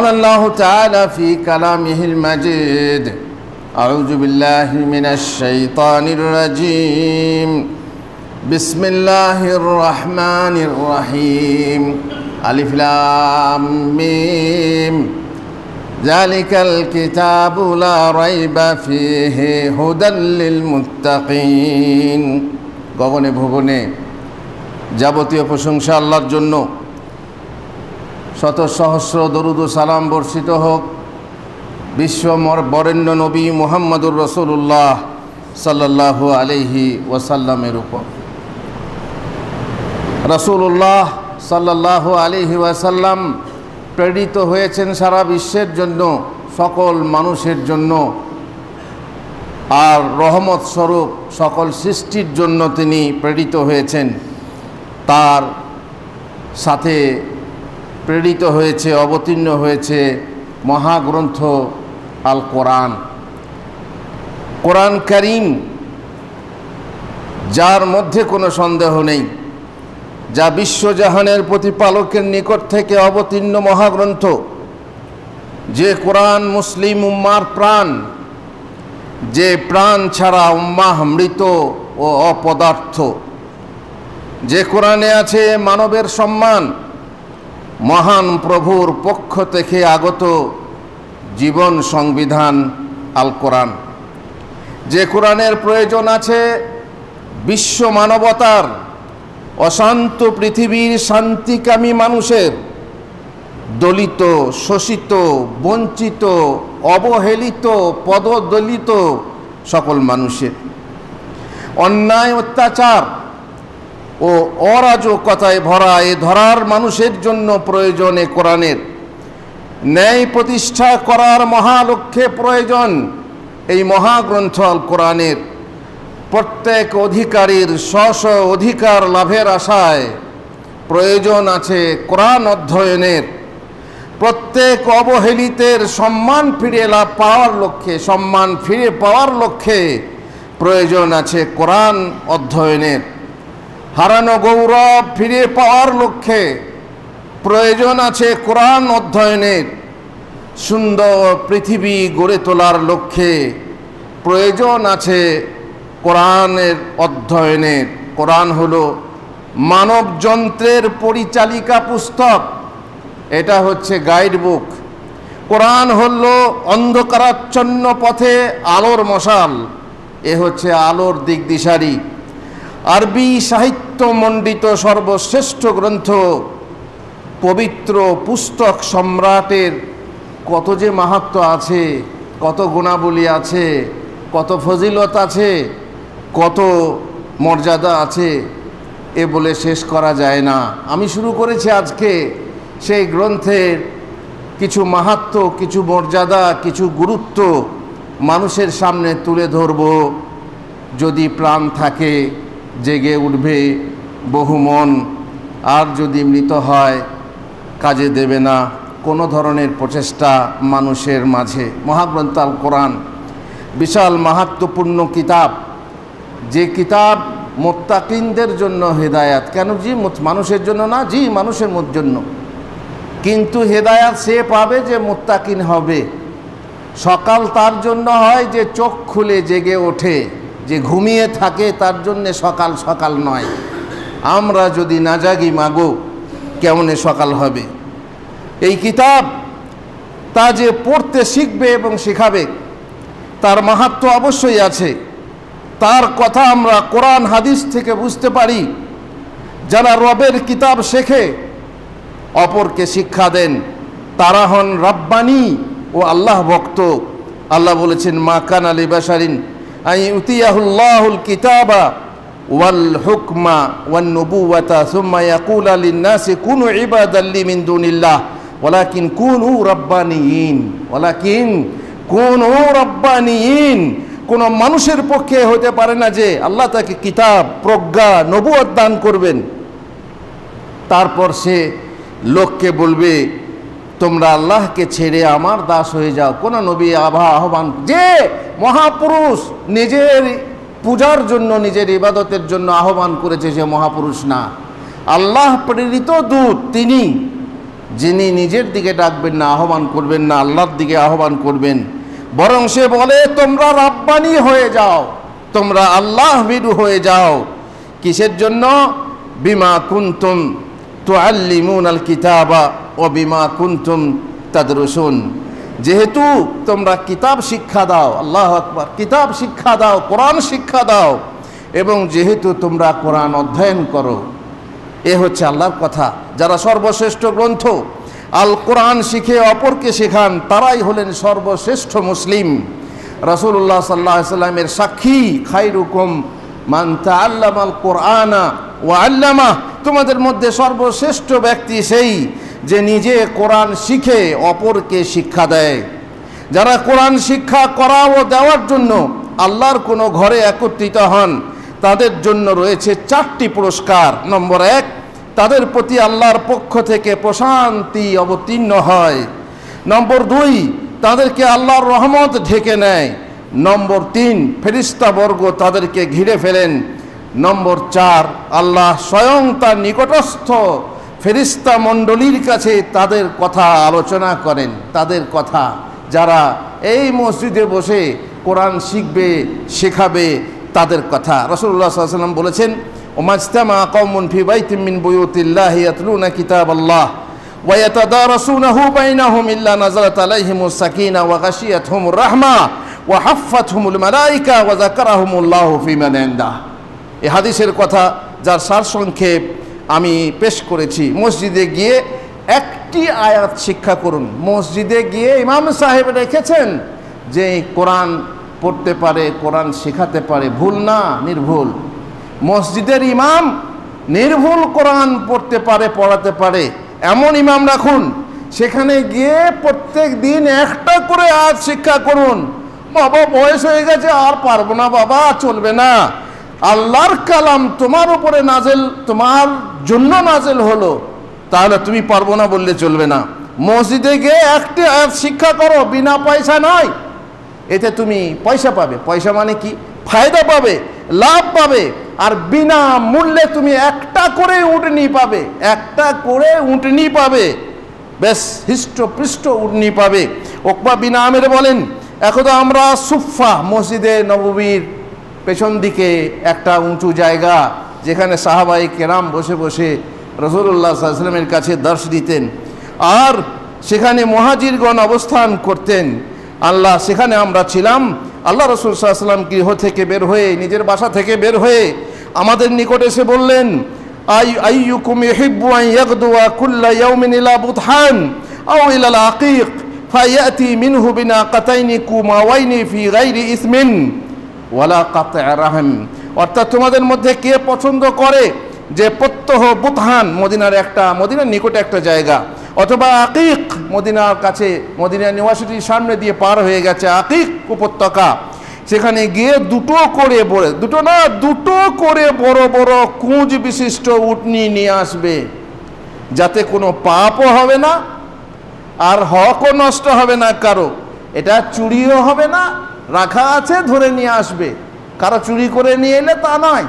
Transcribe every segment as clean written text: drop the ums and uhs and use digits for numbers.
قال الله تعالى في كلامه المجيد أعوذ بالله من الشيطان الرجيم بسم الله الرحمن الرحيم ألف لام ميم ذلك الكتاب لا ريب فيه هدى للمتقين গগনে ভুবনে যাবতীয় প্রশংসা আল্লাহর জন্য। শত সহস্র দরুদ ও সালাম বর্ষিত হোক বিশ্ব বরেণ্য নবী মুহাম্মদুর রাসূলুল্লাহ সাল্লাল্লাহু আলাইহি ওয়াসাল্লামের উপর। রাসূলুল্লাহ সাল্লাল্লাহু আলাইহি ওয়াসাল্লাম প্রেরিত হয়েছেন সারা বিশ্বের জন্য, সকল মানুষের জন্য, আর রহমত স্বরূপ সকল সৃষ্টির জন্য তিনি প্রেরিত হয়েছেন। তার সাথে প্রেরিত হয়েছে, অবতীর্ণ হয়েছে মহাগ্রন্থ আল কোরআন। কোরআন কারীম, যার মধ্যে কোনো সন্দেহ নেই, যা বিশ্বজাহানের প্রতিপালকের নিকট থেকে অবতীর্ণ মহাগ্রন্থ, যে কোরআন মুসলিম উম্মার প্রাণ, যে প্রাণ ছাড়া উম্মাহ মৃত ও অপদার্থ, যে কোরআনে আছে মানবের সম্মান, মহান প্রভুর পক্ষ থেকে আগত জীবন সংবিধান আল কোরআন, যে কোরআনের প্রয়োজন আছে বিশ্ব মানবতার, অশান্ত পৃথিবীর শান্তিকামী মানুষের, দলিত, শোষিত, বঞ্চিত, অবহেলিত, পদদলিত সকল মানুষের, অন্যায় অত্যাচার ও অরাজকতায় ভরা এ ধরার মানুষের জন্য প্রয়োজনে কোরআনের ন্যায় প্রতিষ্ঠা করার মহালক্ষ্যে প্রয়োজন এই মহাগ্রন্থ আল কোরআনের। প্রত্যেক অধিকারীর স্ব অধিকার লাভের আশায় প্রয়োজন আছে কোরআন অধ্যয়নের। প্রত্যেক অবহেলিতের সম্মান ফিরে পাওয়ার লক্ষ্যে, সম্মান ফিরে পাওয়ার লক্ষ্যে প্রয়োজন আছে কোরআন অধ্যয়নের। হারানো গৌরব ফিরে পাওয়ার লক্ষ্যে প্রয়োজন আছে কোরআন অধ্যয়নের। সুন্দর পৃথিবী গড়ে তোলার লক্ষ্যে প্রয়োজন আছে কোরআনের অধ্যয়নের। কোরআন হলো মানব যন্ত্রের পরিচালিকা পুস্তক, এটা হচ্ছে গাইড বুক। কোরআন হলো অন্ধকারাচ্ছন্ন পথে আলোর মশাল, এ হচ্ছে আলোর দিকদিশারি। আরবি সাহিত্য মণ্ডিত সর্বশ্রেষ্ঠ গ্রন্থ, পবিত্র পুস্তক সম্রাটের কত যে মাহাত্ম্য আছে, কত গুণাবলী আছে, কত ফজিলত আছে, কত মর্যাদা আছে, এ বলে শেষ করা যায় না। আমি শুরু করেছি আজকে সেই গ্রন্থের কিছু মাহাত্ম্য, কিছু মর্যাদা, কিছু গুরুত্ব মানুষের সামনে তুলে ধরব। যদি প্রাণ থাকে জেগে উঠবে বহু মন, আর যদি মৃত হয় কাজে দেবে না কোনো ধরনের প্রচেষ্টা মানুষের মাঝে। মহাগ্রন্থ আল কোরআন বিশাল মাহাত্ম্যপূর্ণ কিতাব, যে কিতাব মুত্তাকিনদের জন্য হেদায়াত। কেন জি মানুষের জন্য না? জি মানুষের জন্য, কিন্তু হেদায়াত সে পাবে যে মুত্তাকিন হবে। সকাল তার জন্য হয় যে চোখ খুলে জেগে ওঠে, যে ঘুমিয়ে থাকে তার জন্যে সকাল সকাল নয়। আমরা যদি না জাগি মাগো কেমনে সকাল হবে? এই কিতাব তা যে পড়তে শিখবে এবং শেখাবে তার মাহাত্ম্য অবশ্যই আছে। তার কথা আমরা কোরআন হাদিস থেকে বুঝতে পারি। যারা রবের কিতাব শেখে, অপরকে শিক্ষা দেন, তারা হন রাব্বানি ও আল্লাহ ভক্ত। আল্লাহ বলেছেন, মা কানা লিবাশারিন আন ইউতিয়াহুল্লাহুল কিতাবা ওয়াল হুকমা ওয়ান নুবুওয়াতা সুম্মা ইয়াকুলা লিন-নাসি কুনু ইবাদান লি মিন দুনিল্লাহ ওয়ালাকিন কুনু রাব্বানিয়িন, ওয়ালাকিন কুনু রাব্বানিয়িন। কোনো মানুষের পক্ষে হতে পারে না যে আল্লাহ তাকে কিতাব, প্রজ্ঞা, নবুয়ত দান করবেন, তারপর সে লোককে বলবে তোমরা আল্লাহকে ছেড়ে আমার দাস হয়ে যাও। কোন নবী আহ্বান, যে মহাপুরুষ নিজের পূজার জন্য, নিজের ইবাদতের জন্য আহ্বান করেছে, সে মহাপুরুষ না। আল্লাহ প্রেরিত দূত তিনি, যিনি নিজের দিকে ডাকবেন না, আহ্বান করবেন না, আল্লাহর দিকে আহ্বান করবেন, বরং সে বলে তোমরা রাব্বানি হয়ে যাও, তোমরা আল্লাহ ভীরু হয়ে যাও। কিসের জন্য? বিমা কুনতুম তুআল্লিমুনাল কিতাবা ও বিমা কুনতুম তাদরুসুন, যেহেতু তোমরা কিতাব শিক্ষা দাও, আল্লাহু আকবার, কিতাব শিক্ষা দাও, কোরআন শিক্ষা দাও, এবং যেহেতু তোমরা কোরআন অধ্যয়ন করো। এ হচ্ছে আল্লাহর কথা। যারা সর্বশ্রেষ্ঠ গ্রন্থ আল কোরআন শিখে অপরকে শেখান তারাই হলেন সর্বশ্রেষ্ঠ মুসলিম। রাসূলুল্লাহ সাল্লাল্লাহু আলাইহি সাল্লামের সাক্ষী, খায়রুকুম মান তাআল্লামাল কোরআনা ওয়া আল্লামা, তোমাদের মধ্যে সর্বশ্রেষ্ঠ ব্যক্তি সেই যে নিজে কোরআন শিখে অপরকে শিক্ষা দেয়। যারা কোরআন শিক্ষা করা ও দেওয়ার জন্য আল্লাহর কোনো ঘরে একত্রিত হন তাদের জন্য রয়েছে 4টি পুরস্কার। নম্বর 1, তাদের প্রতি আল্লাহর পক্ষ থেকে প্রশান্তি অবতীর্ণ হয়। নম্বর 2, তাদেরকে আল্লাহর রহমত ঢেকে নেয়। নম্বর 3, ফেরেশতাবর্গ তাদেরকে ঘিরে ফেলেন। নম্বর 4, আল্লাহ স্বয়ং তার নিকটস্থ ফেরেশতা মণ্ডলীর কাছে তাদের কথা আলোচনা করেন। তাদের কথা, যারা এই মসজিদে বসে কোরআন শিখবে, শেখাবে, তাদের কথা। রাসূলুল্লাহ সাল্লাল্লাহু আলাইহি ওয়াসাল্লাম বলেছেন, ওমাজতামা কওমুন ফি বাইতিন মিন বুয়ুতিল্লাহি ইয়াতলুনা কিতাবাল্লাহ ওয়া ইয়াতাদারাসুনাহু বাইনাহুম ইল্লা নাযালাত আলাইহিমুস সাকিনা ওয়া গাশিয়াতহুমুর রাহমা ওয়া হাফফাতহুমুল মালায়েকা ওয়া যাকারাহুমুল্লাহু ফি মান ইনদাহ। এই হাদিসের কথা যার সারসংক্ষেপ আমি পেশ করেছি। মসজিদে গিয়ে একটি আয়াত শিক্ষা করুন। মসজিদে গিয়ে ইমাম সাহেব রেখেছেন যে কোরআন পড়তে পারে, কোরআন শেখাতে পারে, ভুল না, নির্ভুল। মসজিদের ইমাম নির্ভুল কোরআন পড়তে পারে, পড়াতে পারে, এমন ইমাম রাখুন। সেখানে গিয়ে প্রত্যেক দিন একটা করে আয়াত শিক্ষা করুন। বাবা বয়স হয়ে গেছে, আর পারবো না বাবা, চলবে না। আল্লাহর কালাম তোমার উপরে নাজেল, তোমার জন্য নাজেল হলো, তাহলে তুমি পারবো না বললে চলবে না। মসজিদে গিয়ে একটি আয়াত শিক্ষা করো, বিনা পয়সা নয়। এতে তুমি পয়সা পাবে। পয়সা মানে কি? ফায়দা পাবে, লাভ পাবে। আর বিনা মূল্যে তুমি একটা করে উটনি পাবে, একটা করে উটনি পাবে, বেশ হৃষ্টপৃষ্ট উটনি পাবে। উকবা বিন আমির বলেন, একদা আমরা সুফা, মসজিদে নববীর পেছন দিকে একটা উঁচু জায়গা, যেখানে সাহাবায়ে কেরাম বসে বসে রাসূলুল্লাহ সাল্লাল্লাহু আলাইহি ওয়াসাল্লামের কাছে দর্শ দিতেন, আর সেখানে মুহাজিরগণ অবস্থান করতেন। সেখানে আমরা ছিলাম। আল্লাহ রাসূল সাল্লাল্লাহু আলাইহি ওয়াসাল্লাম গৃহ থেকে বের হয়ে, নিজের বাসা থেকে বের হয়ে আমাদের নিকট এসে বললেন, আইয়ুকুম ইউহিব্বু আন ইয়াগদুয়া কুল্লা ইয়াউমিন ইলা বুতহান আও ইলা আল-আকিক ফায়াতি মিনহু বিনাকাতাইনি কুমাওয়াইনি ফি গায়রি ইসমিন ওয়ালা কাত'a রাহম। অর্থাৎ তোমাদের মধ্যে কে পছন্দ করে যে প্রত্যহ বুতহান, মদিনার নিকটে একটা জায়গা, অথবা আকিক, মদিনার কাছে, মদিনা ইউনিভার্সিটির সামনে দিয়ে পার হয়ে গেছে আকিক উপত্যকা, সেখানে গিয়ে দুটো করে বড় বড় কুঁজ বিশিষ্ট উটনি নিয়ে আসবে, যাতে কোনো পাপও হবে না আর হকও নষ্ট হবে না কারো। এটা চুরিও হবে না, রাখা আছে, ধরে নিয়ে আসবে। কারো চুরি করে নিয়ে এলে তা নয়,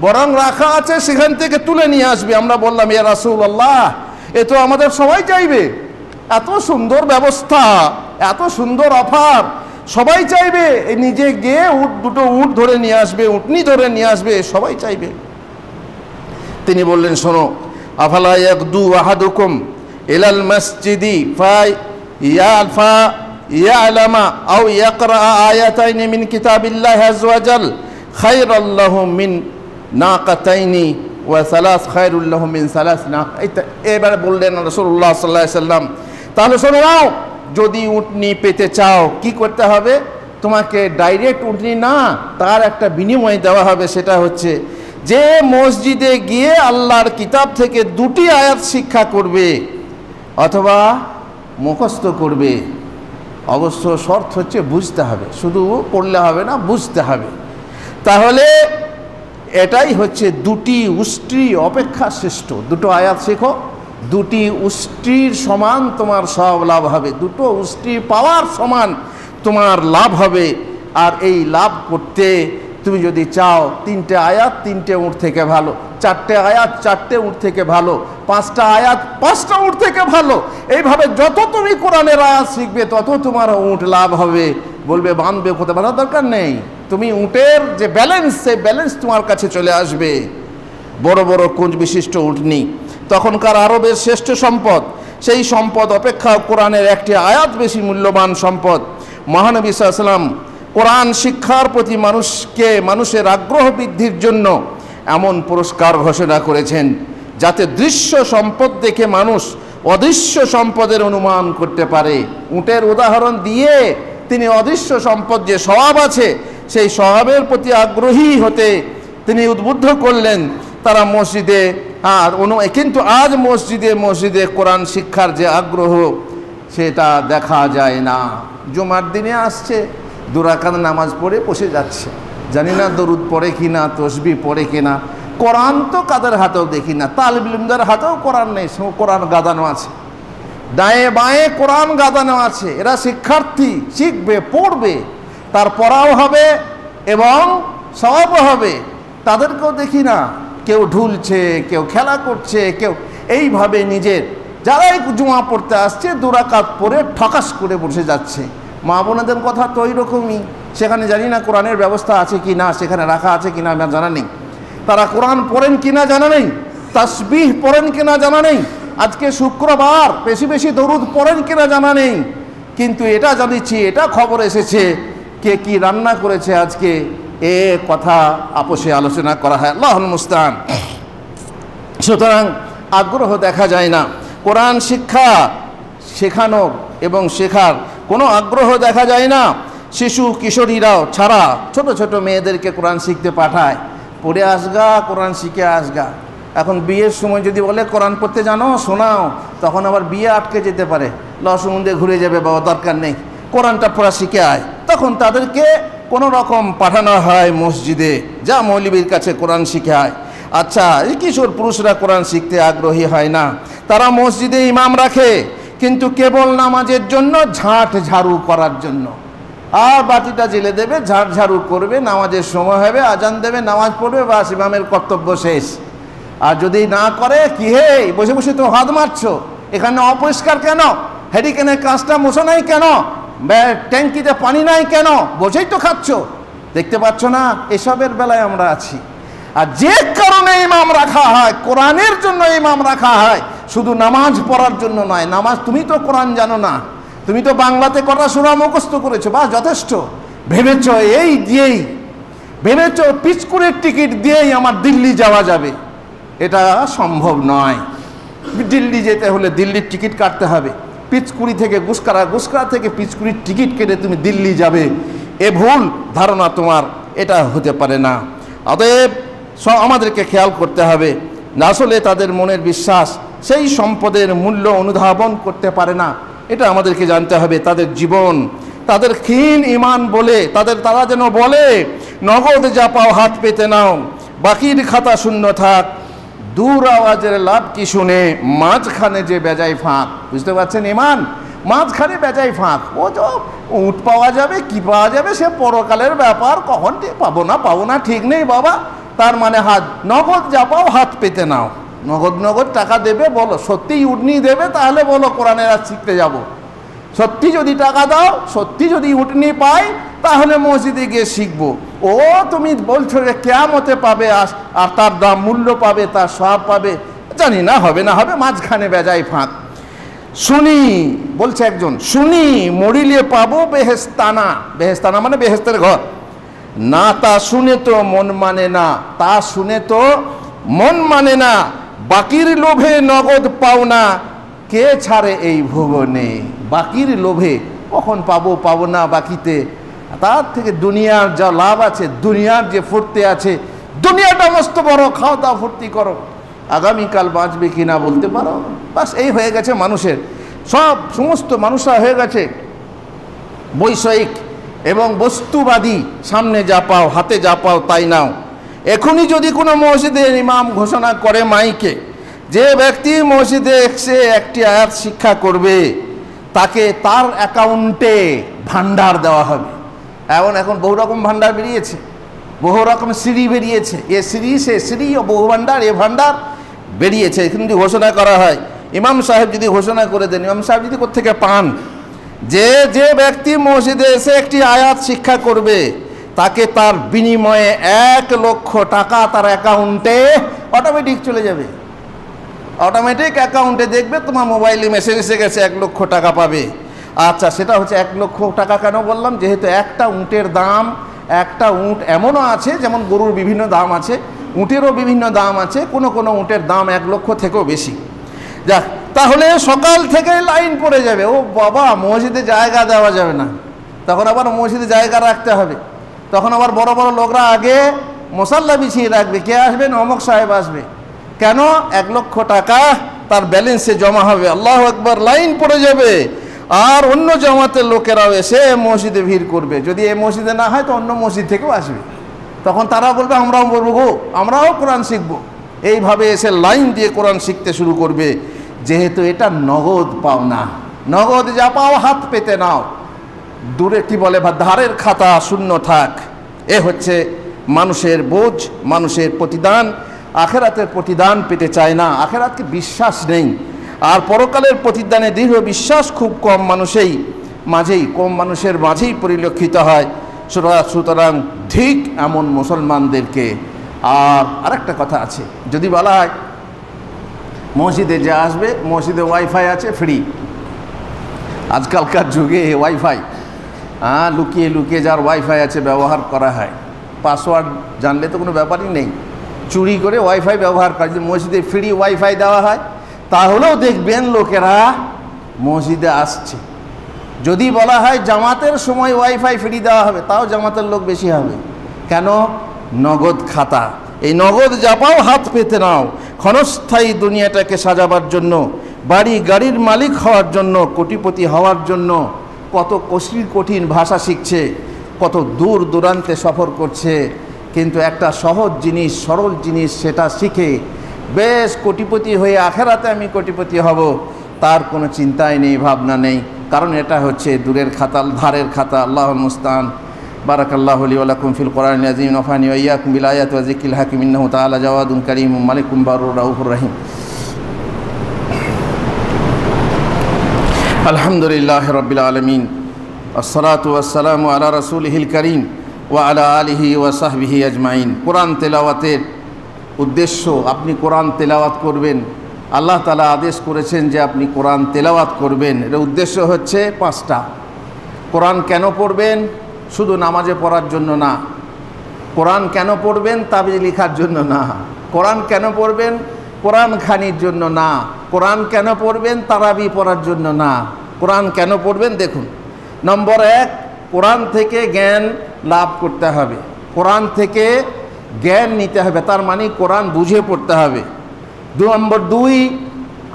বরং রাখা আছে, সেখান থেকে তুলে নিয়ে আসবে। আমরা বললাম, ইয়া রাসূলুল্লাহ, এ তো আমাদের সবাই চাইবে, এত সুন্দর ব্যবস্থা, এত সুন্দর অফার, সবাই চাইবে। নিজে গিয়ে দুটো উট ধরে নিয়ে আসবে, উটনি ধরে নিয়ে আসবে, সবাই চাইবে। তিনি বললেন, শোনো, আফালা ইয়াগদু আহাদুকুম ইলাল মাসজিদি ইয়ালামা আও ইয়াকরা আয়াতাইনি মিন কিতাবিল্লাহি আযজা ওয়া জাল খায়রাল লাহু মিন নাকাতাইনি ওয়া সালাস খায়রুল লাহু মিন সালাস নাক। এবারে বললেন রাসূলুল্লাহ সাল্লাল্লাহু আলাইহি সাল্লাম, তাহলে শোনো নাও, যদি উটনি পেতে চাও কি করতে হবে? তোমাকে ডাইরেক্ট উটনি না, তার একটা বিনিময় দেওয়া হবে। সেটা হচ্ছে যে মসজিদে গিয়ে আল্লাহর কিতাব থেকে 2টি আয়াত শিক্ষা করবে অথবা মুখস্থ করবে। অবশ্য শর্ত হচ্ছে বুঝতে হবে, শুধু পড়লে হবে না, বুঝতে হবে। তাহলে এটাই হচ্ছে 2টি উষ্ট্রি অপেক্ষা শ্রেষ্ঠ। 2টো আয়াত শেখো, 2টি উষ্ট্রির সমান তোমার সব লাভ হবে, 2টো উষ্ট্রি পাওয়ার সমান তোমার লাভ হবে। আর এই লাভ করতে তুমি যদি চাও 3টে আয়াত 3টে উট থেকে ভালো, 4টে আয়াত 4টে উট থেকে ভালো, 5টা আয়াত 5টা উট থেকে ভালো। এইভাবে যত তুমি কোরআনের আয়াত শিখবে তত তোমার উট লাভ হবে। বলবে বাঁধবে কোথাও, বাঁধার দরকার নেই। তুমি উটের যে ব্যালেন্স, সেই ব্যালেন্স তোমার কাছে চলে আসবে। বড় বড় কুঁজ বিশিষ্ট উটনি তখনকার আরবের শ্রেষ্ঠ সম্পদ। সেই সম্পদ অপেক্ষা কোরআনের একটি আয়াত বেশি মূল্যবান সম্পদ। মহানবী সাল্লাল্লাহু আলাইহি ওয়াসাল্লাম কোরআন শিক্ষার প্রতি মানুষের আগ্রহ বৃদ্ধির জন্য এমন পুরস্কার ঘোষণা করেছেন যাতে দৃশ্য সম্পদ দেখে মানুষ অদৃশ্য সম্পদের অনুমান করতে পারে। উটের উদাহরণ দিয়ে তিনি অদৃশ্য সম্পদ যে স্বভাব আছে সেই স্বভাবের প্রতি আগ্রহী হতে তিনি উদ্বুদ্ধ করলেন তারা মসজিদে। কিন্তু আজ মসজিদে কোরআন শিক্ষার যে আগ্রহ সেটা দেখা যায় না। জুমার দিনে আসছে, 2 রাকাত নামাজ পড়ে বসে যাচ্ছে, জানি না দরুদ পড়ে কিনা, তসবিহ পড়ে কিনা। কোরআন তো কাদের হাতেও দেখি না, তালিবুল ইলমদের হাতেও কোরআন নেই, কোরআন গাদানো আছে, ডায়ে বাঁয়ে কোরআন গাদানো আছে। এরা শিক্ষার্থী, শিখবে, পড়বে, তার পড়াও হবে এবং সওয়াবও হবে। তাদেরকেও দেখি না, কেউ ঢুলছে, কেউ খেলা করছে, কেউ এইভাবে নিজের যারাই জুমা পড়তে আসছে 2 রাকাত পড়ে ঠকাস করে বসে যাচ্ছে। মা বোনেদের কথা তো ওই রকমই। সেখানে জানি না কোরআনের ব্যবস্থা আছে কি না, সেখানে রাখা আছে কি না আমার জানা নেই। তারা কোরআন পড়েন কিনা জানা নেই, তাসবিহ পড়েন কিনা জানা নেই, আজকে শুক্রবার বেশি বেশি দরুদ পড়েন কিনা জানা নেই। কিন্তু এটা জানিছি, এটা খবর এসেছে কে কি রান্না করেছে আজকে, এ কথা আপোষে আলোচনা করা হয়। আল্লাহুল মুস্তাআন। সুতরাং আগ্রহ দেখা যায় না। কোরআন শিক্ষা শেখানো এবং শেখার কোনো আগ্রহ দেখা যায় না। শিশু কিশোরীরাও ছাড়া ছোট ছোট মেয়েদেরকে কোরআন শিখতে পাঠায়, পড়ে আসগা, কোরআন শিখে আসগা। এখন বিয়ের সময় যদি বলে কোরআন পড়তে জানো, শোনাও, তখন আবার বিয়ে আটকে যেতে পারে, লসমুন্দে ঘুরে যাবে, বাবা দরকার নেই, কোরআনটা পড়া শিখে আয়। তখন তাদেরকে কোনো রকম পাঠানো হয় মসজিদে, যা মৌলবীর কাছে কোরআন শিখে আয়। আচ্ছা, এই কিশোর পুরুষরা কোরআন শিখতে আগ্রহী হয় না। তারা মসজিদে ইমাম রাখে, কিন্তু কেবল নামাজের জন্য, ঝাঁট ঝাড়ু করার জন্য। আর বাতিটা জেলে দেবে, ঝাঁট ঝাড়ু করবে, নামাজের সময় হবে, আজান দেবে, নামাজ পড়বে, বাস ইমামের কর্তব্য শেষ। আর যদি না করে, কি হে বসে বসে তো হাত মারছো, এখানে অপরিষ্কার কেন, হেরিকেনের কাজটা মোছো নাই কেন, ট্যাঙ্কিতে পানি নাই কেন, বসেই তো খাচ্ছ, দেখতে পাচ্ছ না? এসবের বেলায় আমরা আছি। আর যে কারণে ইমাম রাখা হয়, কোরআনের জন্য ইমাম রাখা হয়, শুধু নামাজ পড়ার জন্য নয়। নামাজ তুমি তো কোরআন জানো না, তুমি তো বাংলাতে কটা সূরা মুখস্থ করেছো, বা যথেষ্ট। ভেবেছ এই দিয়েই, ভেবেছ পিচকুড়ের টিকিট দিয়েই আমার দিল্লি যাওয়া যাবে, এটা সম্ভব নয়। দিল্লি যেতে হলে দিল্লির টিকিট কাটতে হবে, পিচকুড়ি থেকে গুসকারা, গুসকারা থেকে পিচকুড়ির টিকিট কেটে তুমি দিল্লি যাবে, এ ভুল ধারণা তোমার, এটা হতে পারে না। অতএব আমাদেরকে খেয়াল করতে হবে, আসলে তাদের মনের বিশ্বাস সেই সম্পদের মূল্য অনুধাবন করতে পারে না, এটা আমাদেরকে জানতে হবে। তাদের জীবন, তাদের ক্ষীণ ঈমান বলে তারা যেন বলে, নগদ যা পাও হাত পেতে নাও, বাকির খাতা শূন্য থাক, দূর আওয়াজের লাভ কি শুনে, মাঝখানে যে বেজায় ফাঁক। বুঝতে পারছেন? ঈমান মাঝখানে বেজায় ফাঁক। ও তো উট পাওয়া যাবে, কি পাওয়া যাবে, সে পরকালের ব্যাপার, কখন পাবো না ঠিক নেই বাবা। তার মানে নগদ যা পাও হাত পেতে নাও। নগদ টাকা দেবে, বলো সত্যিই উটনি দেবে, তাহলে বলো কোরআনের আজ শিখতে যাব। সত্যি যদি টাকা দাও, সত্যি যদি উটনি পাই, তাহলে মসজিদে গিয়ে শিখবো। ও তুমি বলছো যে কিয়ামতে পাবে, আর তার দাম মূল্য পাবে, তার সওয়াব পাবে, জানি না হবে না হবে, মাঝখানে বেজায় ফাঁক। শুনি, বলছে একজন, শুনি মরিলে পাবো বেহেস্তানা। বেহেস্তানা মানে বেহেস্তের ঘর। না তা শুনে তো মন মানে না, তা শুনে তো মন মানে না, বাকির লোভে নগদ পাও না, কে ছাড়ে এই ভুবনে। বাকির লোভে কখন পাবো না, বাকিতে তার থেকে দুনিয়ার যা লাভ আছে, দুনিয়ার যে ফুর্তি আছে, দুনিয়াটা মস্ত বড়, খাও দাও ফুর্তি করো, আগামীকাল বাঁচবে কিনা বলতে পারো। বাস এই হয়ে গেছে মানুষের, সমস্ত মানুষরা হয়ে গেছে বৈষয়িক এবং বস্তুবাদী। সামনে যা পাও, হাতে যা পাও তাই নাও। এখনই যদি কোনো মসজিদের ইমাম ঘোষণা করে মাইকে, যে ব্যক্তি মসজিদে এসে একটি আয়াত শিক্ষা করবে, তাকে তার অ্যাকাউন্টে ভান্ডার দেওয়া হবে। এখন বহু রকম ভান্ডার বেরিয়েছে, বহু রকম সিঁড়ি বেরিয়েছে, এ সিঁড়ি সে সিঁড়ি, বহু ভাণ্ডার এ ভাণ্ডার বেরিয়েছে। এখানে যদি ঘোষণা করা হয়, ইমাম সাহেব যদি ঘোষণা করে দেন, ইমাম সাহেব যদি কোত্থেকে পান যে যে ব্যক্তি মসজিদে এসে একটি আয়াত শিক্ষা করবে তাকে তার বিনিময়ে 1 লক্ষ টাকা তার অ্যাকাউন্টে অটোমেটিক চলে যাবে। অটোমেটিক অ্যাকাউন্টে দেখবে তোমার মোবাইলে মেসেজ এসে গেছে 1 লক্ষ টাকা পাবে। আচ্ছা, সেটা হচ্ছে 1 লক্ষ টাকা কেন বললাম? যেহেতু একটা উটের দাম, একটা উট এমনও আছে যেমন গরুর বিভিন্ন দাম আছে, উটেরও বিভিন্ন দাম আছে, কোনো কোনো উটের দাম 1 লক্ষ থেকেও বেশি। যাক, তাহলে সকাল থেকে লাইন পড়ে যাবে। ও বাবা, মসজিদে জায়গা দেওয়া যাবে না, তখন আবার মসজিদে জায়গা রাখতে হবে। তখন আবার বড় বড় লোকরা আগে মশাল্লা বিছিয়ে রাখবে, কে আসবেন? অমুক সাহেব আসবে। কেন? 1 লক্ষ টাকা তার ব্যালেন্সে জমা হবে। আল্লাহু আকবার, লাইন পড়ে যাবে। আর অন্য জামাতের লোকেরাও এসে মসজিদে ভিড় করবে। যদি এই মসজিদে না হয় তো অন্য মসজিদ থেকেও আসবে। তখন তারা বলবে আমরাও বলবো গো, আমরাও কোরআন শিখবো। এইভাবে এসে লাইন দিয়ে কোরআন শিখতে শুরু করবে। যেহেতু এটা নগদ পাওনা, নগদ যা পাও হাত পেতে নাও, দূরে কি বলে বা ধারের খাতা শূন্য থাক। এ হচ্ছে মানুষের বোঝ, মানুষের প্রতিদান। আখেরাতের প্রতিদান পেতে চায় না, আখেরাতকে বিশ্বাস নেই। আর পরকালের প্রতিদানে দৃঢ় বিশ্বাস খুব কম মানুষের মাঝেই পরিলক্ষিত হয়। সুতরাং ঠিক এমন মুসলমানদেরকে। আর আরেকটা কথা আছে, যদি বলা হয় মসজিদে যে আসবে, মসজিদে ওয়াইফাই আছে ফ্রি। আজকালকার যুগে ওয়াইফাই লুকিয়ে লুকিয়ে যার ওয়াইফাই আছে ব্যবহার করা হয়। পাসওয়ার্ড জানলে তো কোনো ব্যাপারই নেই, চুরি করে ওয়াইফাই ব্যবহার করে। যে মসজিদে ফ্রি ওয়াইফাই দেওয়া হয়, তাহলেও দেখবেন লোকেরা মসজিদে আসছে। যদি বলা হয় জামাতের সময় ওয়াইফাই ফ্রি দেওয়া হবে, তাও জামাতের লোক বেশি হবে। কেন? নগদ খাতা। এই নগদ যা পাও হাত পেতে নাও। ক্ষণস্থায়ী দুনিয়াটাকে সাজাবার জন্য, বাড়ি গাড়ির মালিক হওয়ার জন্য, কোটিপতি হওয়ার জন্য কত কঠিন ভাষা শিখছে, কত দূর দূরান্তে সফর করছে। কিন্তু একটা সহজ জিনিস, সরল জিনিস, সেটা শিখে বেশ কোটিপতি হয়ে আখেরাতে আমি কোটিপতি হব, তার কোনো চিন্তাই নেই, ভাবনা নেই। কারণ এটা হচ্ছে দূরের খাতা, ধারের খাতা। আল্লাহুল মুস্তাআন। বারাকাল্লাহু লি ওয়া লাকুম ফিল কোরআনিল আযীম, নাফানি ওয়া ইয়্যাকুম বিল আয়াতি ওয়া যিকরিল হাকীম। ইন্নাহু তাআলা জাওয়াদুন কারীমুন মালিকুম বাররুর রাউফুর রহিম। আলহামদুলিল্লাহি রাব্বিল আলামিন, আসসালাতু ওয়াসসালামু আলা রাসূলিহিল কারীম ওয়া আলা আলিহি ওয়া সাহবিহি আজমাইন। কোরআন তেলাওয়াতের উদ্দেশ্য, আপনি কোরআন তেলাওয়াত করবেন। আল্লাহ তাআলা আদেশ করেছেন যে আপনি কোরআন তেলাওয়াত করবেন। এর উদ্দেশ্য হচ্ছে 5টা। কোরআন কেন পড়বেন? শুধু নামাজে পড়ার জন্য না। কোরআন কেন পড়বেন? তাবিজ লেখার জন্য না। কোরআন কেন পড়বেন? কোরআন খানির জন্য না। কোরআন কেন পড়বেন? তারাবি পড়ার জন্য না। কোরআন কেন পড়বেন? দেখুন, নম্বর 1, কোরআন থেকে জ্ঞান লাভ করতে হবে, কোরআন থেকে জ্ঞান নিতে হবে, তার মানে কোরআন বুঝে পড়তে হবে। নম্বর 2,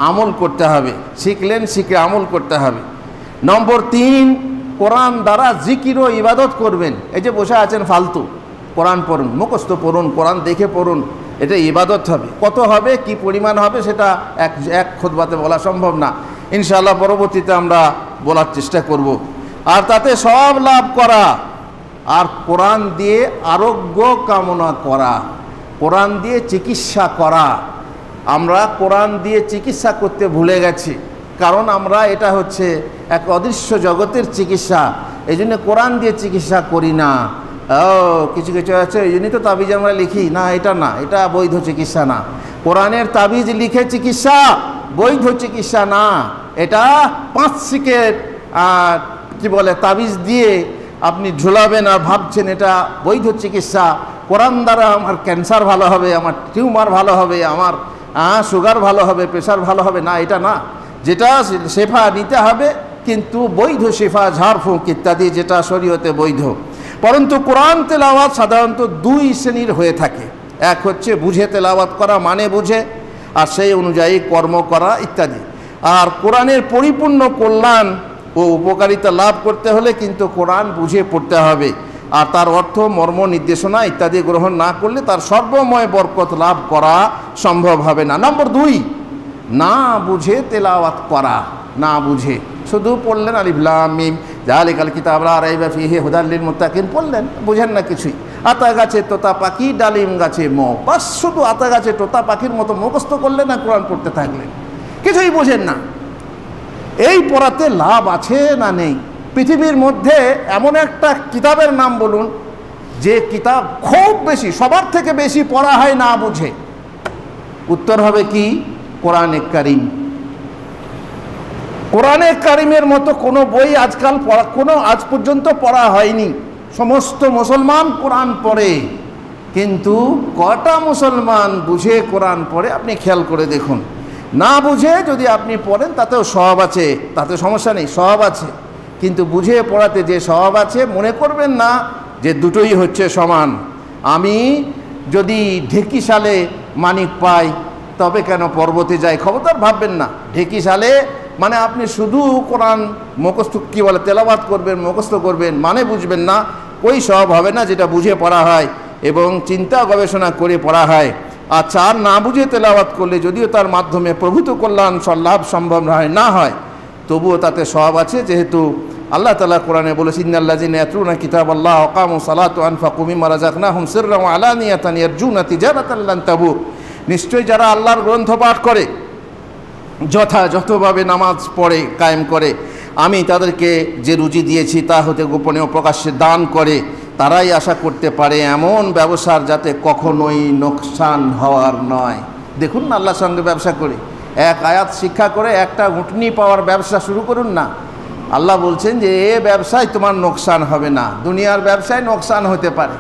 আমল করতে হবে। শিখলেন, শিখে আমল করতে হবে। নম্বর 3, কোরআন দ্বারা জিকির ও ইবাদত করবেন। এই যে বসে আছেন ফালতু, কোরআন পড়ুন, মুখস্থ পড়ুন, কোরআন দেখে পড়ুন, এটা ইবাদত হবে। কত হবে, কি পরিমাণ হবে, সেটা এক খুতবাতে বলা সম্ভব না। ইনশাআল্লাহ পরবর্তীতে আমরা বলার চেষ্টা করব। আর তাতে সব লাভ করা, আর কোরআন দিয়ে আরোগ্য কামনা করা, কোরআন দিয়ে চিকিৎসা করা। আমরা কোরআন দিয়ে চিকিৎসা করতে ভুলে গেছি, কারণ আমরা এটা হচ্ছে এক অদৃশ্য জগতের চিকিৎসা, এই জন্য কোরআন দিয়ে চিকিৎসা করি না। কিছু কিছু আছে, এই জন্যই তো তাবিজ আমরা লিখি না, এটা না, এটা বৈধ চিকিৎসা না। কোরআনের তাবিজ লিখে চিকিৎসা বৈধ চিকিৎসা না। এটা 5 সিকের কি বলে তাবিজ দিয়ে আপনি ঝুলাবেন আর ভাবছেন এটা বৈধ চিকিৎসা, কোরআন দ্বারা আমার ক্যান্সার ভালো হবে, আমার টিউমার ভালো হবে, আমার সুগার ভালো হবে, প্রেশার ভালো হবে, না, এটা না। যেটা শেফা নিতে হবে, কিন্তু বৈধ শেফা, ঝাড়ফুঁক ইত্যাদি, যেটা শরীয়তে বৈধ। পরন্তু কোরআন তেলাওয়াত সাধারণত 2 শ্রেণীর হয়ে থাকে। এক হচ্ছে বুঝে তেলাওয়াত করা, মানে বুঝে, আর সেই অনুযায়ী কর্ম করা ইত্যাদি। আর কোরআনের পরিপূর্ণ কল্যাণ ও উপকারিতা লাভ করতে হলে কিন্তু কোরআন বুঝে পড়তে হবে, আর তার অর্থ, মর্ম, নির্দেশনা ইত্যাদি গ্রহণ না করলে তার সর্বময় বরকত লাভ করা সম্ভব হবে না। নম্বর 2, না বুঝে তেলাওয়াত করা। না বুঝে শুধু পড়লেন আলিফ লাম মিম যালিকাল কিতাব লা রাইবা ফীহি হুদাল লিল মুত্তাকিন, পড়লেন, বুঝেন না কিছুই। আতা গাছে তোতা পাখি, ডালিম গাছে মৌ। বাস শুধু আতা গাছে তোতা পাখির মতো মুখস্থ করলেন না, কোরআন পড়তে থাকলেন, কিছুই বোঝেন না। এই পড়াতে লাভ আছে না নেই? পৃথিবীর মধ্যে এমন একটা কিতাবের নাম বলুন যে কিতাব খুব বেশি, সবার থেকে বেশি পড়া হয় না বুঝে। উত্তর হবে কি? কোরআনে কারিম। কোরআনে কারিমের মতো কোনো বই আজকাল আজ পর্যন্ত পড়া হয়নি। সমস্ত মুসলমান কোরআন পড়ে, কিন্তু কটা মুসলমান বুঝে কোরআন পড়ে আপনি খেয়াল করে দেখুন। না বুঝে যদি আপনি পড়েন তাতেও সওয়াব আছে, তাতে সমস্যা নেই, সওয়াব আছে। কিন্তু বুঝে পড়াতে যে সওয়াব আছে, মনে করবেন না যে দুটোই হচ্ছে সমান। আমি যদি ঢেকি সালে মানিক পাই তবে কেন পর্বতে যাই, খবরদার ভাববেন না। ঢেকি সালে মানে আপনি শুধু কোরআন মুখস্থ কি বলে তেলাওয়াত করবেন, মুখস্থ করবেন, মানে বুঝবেন না, ওই সওয়াব হবে না যেটা বুঝে পড়া হয় এবং চিন্তা গবেষণা করে পড়া হয়। আচ্ছা, আর না বুঝে তেলাওয়াত করলে যদিও তার মাধ্যমে প্রভূত কল্যাণ লাভ সম্ভব না হয়, তবুও তাতে সওয়াব আছে। যেহেতু আল্লাহ তাআলা কোরআনে বলেছেন, ইন্নাল্লাযিনা ইয়াতলুনা কিতাবাল্লাহি ওয়া আকামুস সালাতা ওয়া আনফাকু মিম্মা রাযাকনাহুম সিররান ওয়া আলানিয়াতান ইয়ারজুনা তিজারাতান লান তাবুর। নিশ্চয়ই যারা আল্লাহর গ্রন্থ পাঠ করে, যথাযথভাবে নামাজ পড়ে কায়েম করে, আমি তাদেরকে যে রুজি দিয়েছি তা হতে গোপনে ও প্রকাশ্যে দান করে, তারাই আশা করতে পারে এমন ব্যবসার যাতে কখনোই নোকসান হওয়ার নয়। দেখুন না, আল্লাহর সঙ্গে ব্যবসা করে, এক আয়াত শিক্ষা করে একটা উটনি পাওয়ার ব্যবসা শুরু করুন না। আল্লাহ বলছেন যে এ ব্যবসায় তোমার নোকসান হবে না। দুনিয়ার ব্যবসায় নোকসান হতে পারে,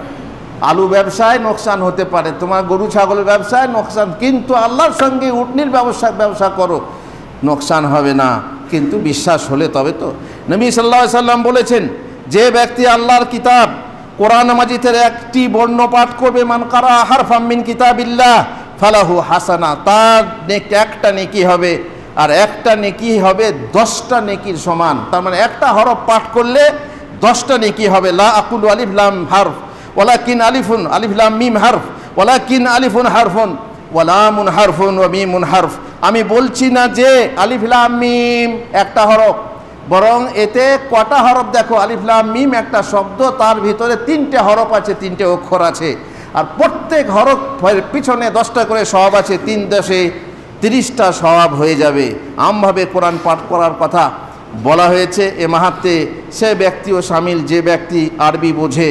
আলু ব্যবসায় নোকসান হতে পারে, তোমার গরু ছাগলের ব্যবসায় নোকসান, কিন্তু আল্লাহর সঙ্গে উটনির ব্যবসা করো, নোকসান হবে না। কিন্তু বিশ্বাস হলে তবে তো। নবী সাল্লাল্লাহু আলাইহি সাল্লাম বলেছেন, যে ব্যক্তি আল্লাহর কিতাব কোরআন মাজিদের একটি বর্ণ পাঠ করবে, মান কারা হারফাম মিন কিতাবিল্লাহ ফালাহু হাসানা, তার একটা নেকি হবে, আর একটা নেকি হবে 10টা নেকির সমান। তার মানে একটা হরফ পাঠ করলে 10টা নেকি হবে। লা আকুলু আলিফ লাম হারফ ওয়ালাকিন আলিফুন আলিফ লাম মিম হারফ ওয়ালাকিন আলিফুন হারফুন ওয়া লামুন হারফুন ওয়া মিমুন হারফ। আমি বলছি না যে আলিফ লাম মিম একটা হরফ, বরং এতে কটা হরফ দেখো, আলিফ লাম মিম একটা শব্দ, তার ভিতরে 3টে হরফ আছে, 3টে অক্ষর আছে, আর প্রত্যেক হরফের পিছনে 10টা করে সওয়াব আছে। 3 10 30টা সওয়াব হয়ে যাবে। আমভাবে কোরআন পাঠ করার কথা বলা হয়েছে। এ মাহাত্মে সে ব্যক্তিও শামিল যে ব্যক্তি আরবি বোঝে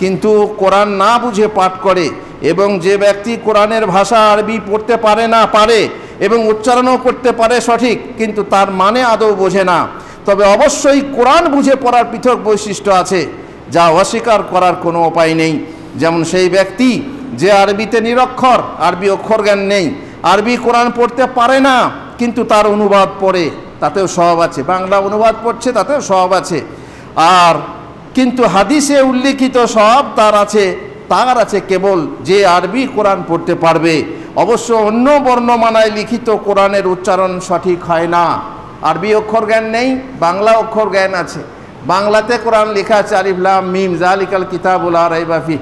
কিন্তু কোরআন না বুঝে পাঠ করে, এবং যে ব্যক্তি কোরআনের ভাষা আরবি পড়তে পারে না, পারে এবং উচ্চারণও করতে পারে সঠিক, কিন্তু তার মানে আদৌ বোঝে না। তবে অবশ্যই কোরআন বুঝে পড়ার পৃথক বৈশিষ্ট্য আছে, যা অস্বীকার করার কোনো উপায় নেই। যেমন সেই ব্যক্তি যে আরবিতে নিরক্ষর, আরবি অক্ষর জ্ঞান নেই, আরবি কোরআন পড়তে পারে না, কিন্তু তার অনুবাদ পড়ে, তাতেও সওয়াব আছে। বাংলা অনুবাদ পড়ছে, তাতেও সওয়াব আছে। আর কিন্তু হাদিসে উল্লেখিত সওয়াব তার আছে কেবল যে আরবি কোরআন পড়তে পারবে। অবশ্য অন্য বর্ণমালায় লিখিত কোরআনের উচ্চারণ সঠিক হয় না। আরবি অক্ষর জ্ঞান নেই, বাংলা অক্ষর জ্ঞান আছে। বাংলাতে কোরআন লেখা আছে আলিফ লাম মিম যালিকাল কিতাবুল লা রাইবা ফিহ।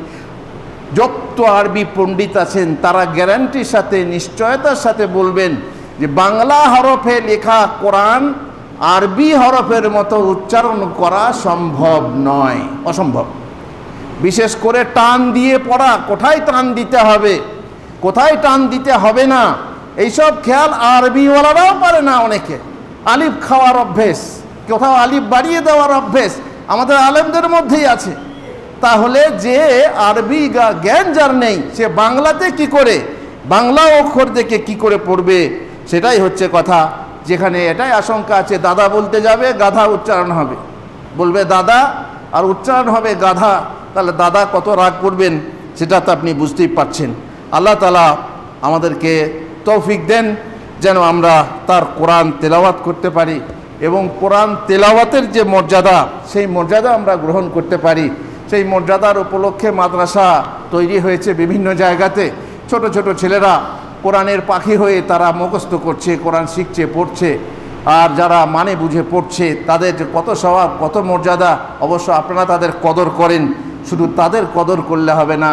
যত আরবি পণ্ডিত আছেন তারা গ্যারান্টির সাথে, নিশ্চয়তার সাথে বলবেন যে বাংলা হরফে লেখা কোরআন আরবি হরফের মতো উচ্চারণ করা সম্ভব নয়, অসম্ভব। বিশেষ করে টান দিয়ে পড়া, কোথায় টান দিতে হবে, কোথায় টান দিতে হবে না, এইসব খেয়াল আরবিওয়ালারাও পারে না। অনেকে আলিফ খাওয়ার অভ্যেস, কোথাও আলিফ বাড়িয়ে দেওয়ার অভ্যেস আমাদের আলেমদের মধ্যেই আছে। তাহলে যে আরবি জ্ঞান যার নেই, সে বাংলাতে কি করে, বাংলা অক্ষর দেখে কি করে পড়বে, সেটাই হচ্ছে কথা। যেখানে এটাই আশঙ্কা আছে, দাদা বলতে যাবে গাধা উচ্চারণ হবে, বলবে দাদা আর উচ্চারণ হবে গাধা, তাহলে দাদা কত রাগ করবেন সেটা তো আপনি বুঝতেই পারছেন। আল্লাহ তাআলা আমাদেরকে তৌফিক দেন যেন আমরা তার কোরআন তেলাওয়াত করতে পারি, এবং কোরআন তেলাওয়াতের যে মর্যাদা, সেই মর্যাদা আমরা গ্রহণ করতে পারি। সেই মর্যাদার উপলক্ষে মাদ্রাসা তৈরি হয়েছে বিভিন্ন জায়গাতে। ছোট ছোট ছেলেরা কোরআনের পাখি হয়ে তারা মুখস্থ করছে, কোরআন শিখছে, পড়ছে। আর যারা মানে বুঝে পড়ছে তাদের কত স্বভাব, কত মর্যাদা। অবশ্য আপনারা তাদের কদর করেন, শুধু তাদের কদর করলে হবে না,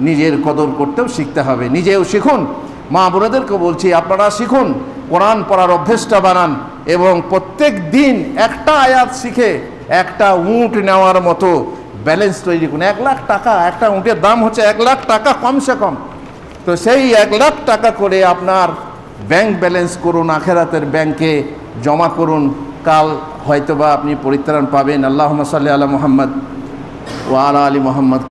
নিজের কদর করতেও শিখতে হবে। নিজেও শিখুন, মা বোনেদেরকে বলছি আপনারা শিখুন, কোরআন পড়ার অভ্যেসটা বানান, এবং প্রত্যেক দিন একটা আয়াত শিখে একটা উট নেওয়ার মতো ব্যালেন্স তৈরি করুন। 1 লাখ টাকা, একটা উটের দাম হচ্ছে 1 লাখ টাকা কমসে কম। তো সেই 1 লাখ টাকা করে আপনার ব্যাংক ব্যালেন্স করুন, আখেরাতের ব্যাংকে জমা করুন। কাল হয়তোবা আপনি পরিত্রাণ পাবেন। আল্লাহুম্মা সাল্লি আলা মুহাম্মদ ওয়া আলা আলি মুহাম্মদ।